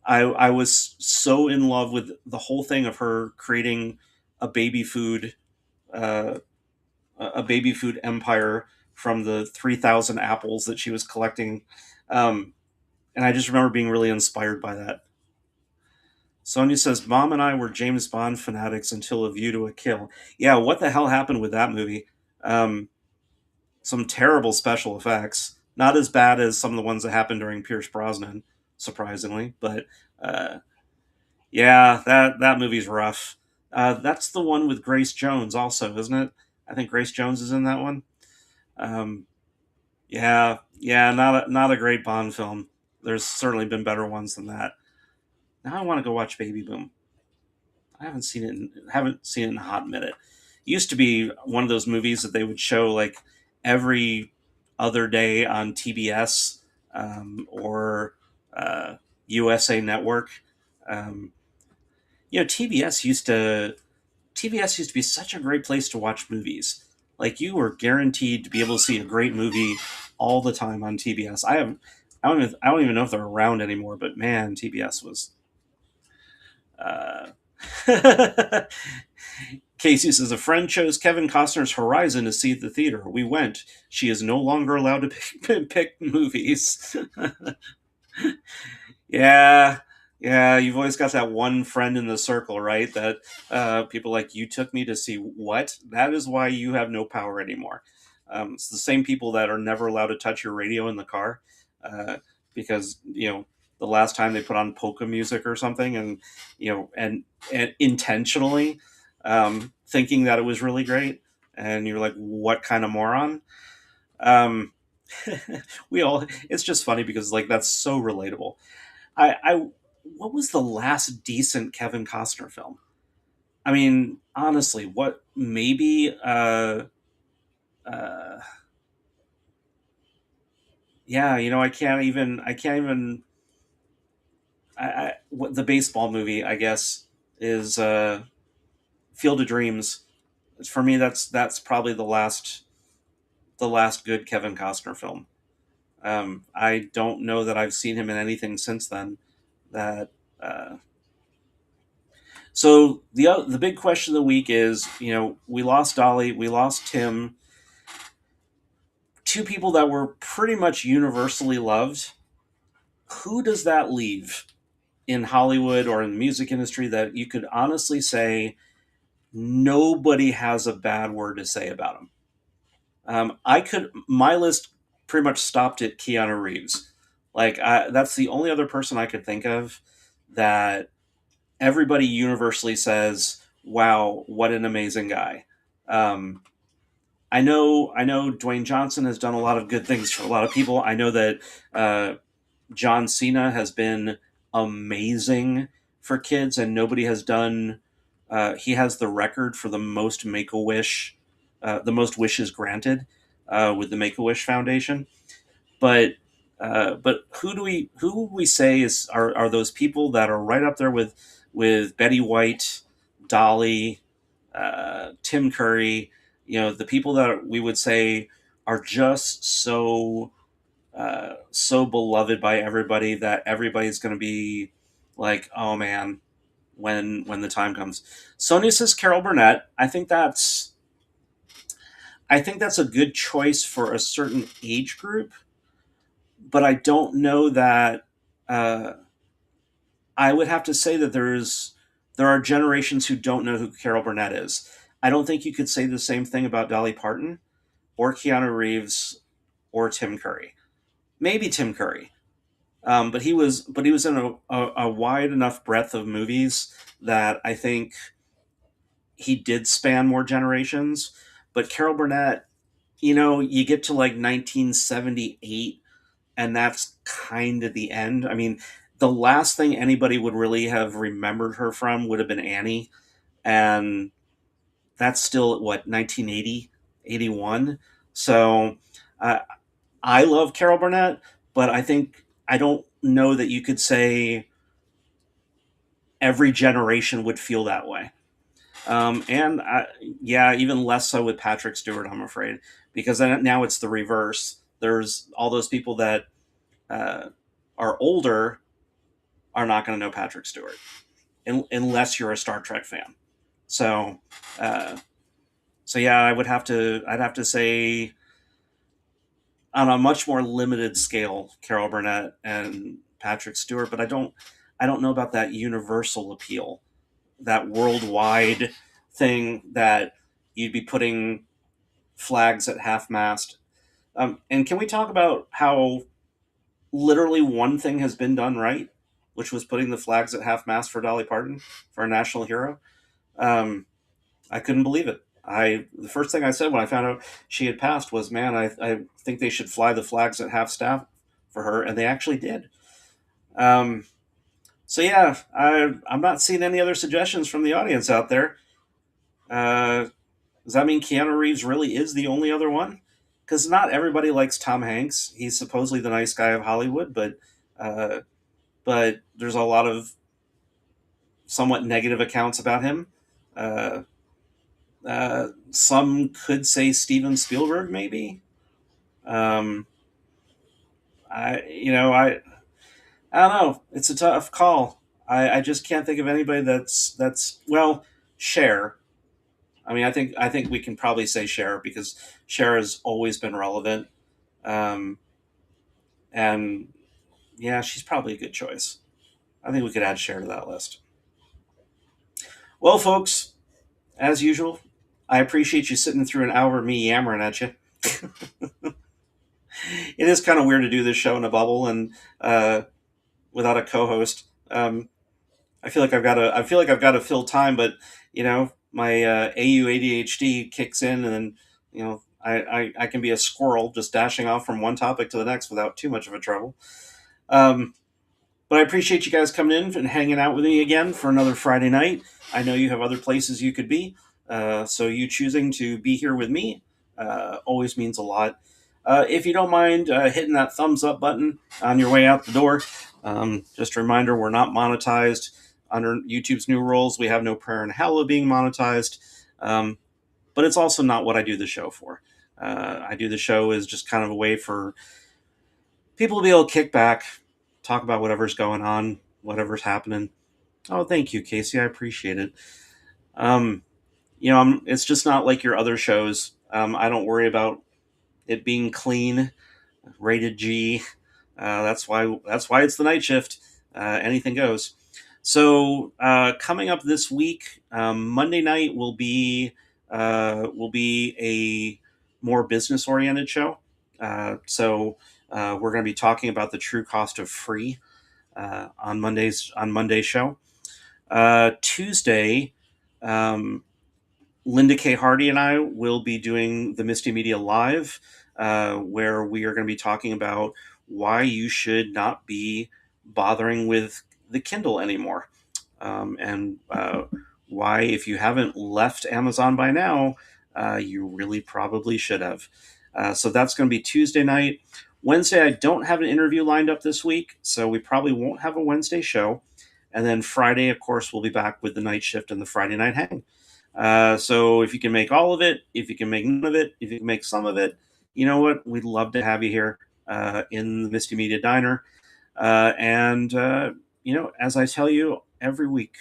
I was so in love with the whole thing of her creating a baby food uh, a baby food empire from the 3,000 apples that she was collecting. Um, and I just remember being really inspired by that. Sonia says, Mom and I were James Bond fanatics until A View to a Kill. Yeah, what the hell happened with that movie? Um, some terrible special effects. Not as bad as some of the ones that happened during Pierce Brosnan, surprisingly, but uh, yeah, that movie's rough. That's the one with Grace Jones, also, isn't it? I think Grace Jones is in that one. Um, yeah, yeah, not a great Bond film. There's certainly been better ones than that. Now I want to go watch Baby Boom. I haven't seen it in a hot minute. It used to be one of those movies that they would show like every other day on TBS, or uh, USA Network. Um, TBS used to be such a great place to watch movies. Like you were guaranteed to be able to see a great movie all the time on TBS. I don't even know if they're around anymore. But man, TBS was. Uh, Casey says a friend chose Kevin Costner's Horizon to see at the theater. We went. She is no longer allowed to pick movies. Yeah, yeah. You've always got that one friend in the circle, right? That people like you took me to see what? That is why you have no power anymore. It's the same people that are never allowed to touch your radio in the car, because the last time they put on polka music or something, and and intentionally thinking that it was really great, and you're like, what kind of moron? Um, we all. It's just funny because like that's so relatable. I what was the last decent Kevin Costner film? I mean, honestly, what maybe uh yeah, I can't even what the baseball movie, I guess, is Field of Dreams. For me that's probably the last good Kevin Costner film. I don't know that I've seen him in anything since then that uh So the big question of the week is, we lost Dolly, we lost Tim, two people that were pretty much universally loved. Who does that leave in Hollywood or in the music industry that you could honestly say nobody has a bad word to say about him? My list pretty much stopped at Keanu Reeves. That's the only other person I could think of that everybody universally says, "Wow, what an amazing guy." Um, I know Dwayne Johnson has done a lot of good things for a lot of people. I know that uh, John Cena has been amazing for kids, and nobody has done. He has the record for the most wishes granted with the Make a Wish Foundation. But who we say are those people that are right up there with Betty White, Dolly, Tim Curry, the people that we would say are just so beloved by everybody that everybody's going to be like, oh man, when the time comes. Sonia says Carol Burnett. I think that's a good choice for a certain age group, but I don't know that. Uh, I would have to say that there are generations who don't know who Carol Burnett is. I don't think you could say the same thing about Dolly Parton or Keanu Reeves or Tim Curry. Maybe Tim Curry, but he was in a wide enough breadth of movies that I think he did span more generations. But Carol Burnett, you get to like 1978, and that's kind of the end. I mean, the last thing anybody would really have remembered her from would have been Annie, and that's still what 1980, 81. So uh, I love Carol Burnett, but I don't know that you could say every generation would feel that way. And yeah, even less so with Patrick Stewart, I'm afraid, because now it's the reverse. There's all those people that uh, are older are not going to know Patrick Stewart unless you're a Star Trek fan. So, uh, so yeah, I'd have to say on a much more limited scale, Carol Burnett and Patrick Stewart, but I don't know about that universal appeal, that worldwide thing that you'd be putting flags at half-mast. And can we talk about how literally one thing has been done right, which was putting the flags at half-mast for Dolly Parton, for our national hero? Um, I couldn't believe it. The first thing I said when I found out she had passed was, "Man, I think they should fly the flags at half staff for her," and they actually did. Um, so yeah, I'm not seeing any other suggestions from the audience out there. Does that mean Keanu Reeves really is the only other one? Because not everybody likes Tom Hanks. He's supposedly the nice guy of Hollywood, uh, but there's a lot of somewhat negative accounts about him. Uh, some could say Steven Spielberg, maybe. Um, I don't know. It's a tough call. I just can't think of anybody that's well. Cher. I mean, I think we can probably say Cher because Cher has always been relevant, um, and yeah, she's probably a good choice. I think we could add Cher to that list. Well, folks, as usual, I appreciate you sitting through an hour of me yammering at you. It is kind of weird to do this show in a bubble and without a co-host. I feel like I've got to fill time, but my AU ADHD kicks in, and then I can be a squirrel just dashing off from one topic to the next without too much of a trouble. Um, but I appreciate you guys coming in and hanging out with me again for another Friday night. I know you have other places you could be, so you choosing to be here with me always means a lot. If you don't mind hitting that thumbs up button on your way out the door, just a reminder, we're not monetized under YouTube's new rules. We have no prayer in hell of being monetized, but it's also not what I do the show for. I do the show as just kind of a way for people to be able to kick back, talk about whatever's going on, whatever's happening. Oh, thank you, Casey. I appreciate it. Um, it's just not like your other shows. I don't worry about it being clean, rated G. That's why it's the night shift. Anything goes. So coming up this week, Monday night will be a more business oriented show. So we're going to be talking about the true cost of free on Monday's show. Tuesday, Linda K. Hardy and I will be doing the Misty Media Live, where we are going to be talking about why you should not be bothering with the Kindle anymore. And why, if you haven't left Amazon by now, you really probably should have. So that's going to be Tuesday night. Wednesday, I don't have an interview lined up this week, so we probably won't have a Wednesday show. And then Friday, of course, we'll be back with the night shift and the Friday night hang. So if you can make all of it, if you can make none of it, if you can make some of it, you know what? We'd love to have you here in the Misty Media Diner. And as I tell you every week,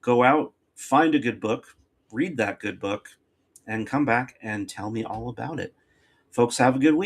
go out, find a good book, read that good book, and come back and tell me all about it. Folks, have a good week.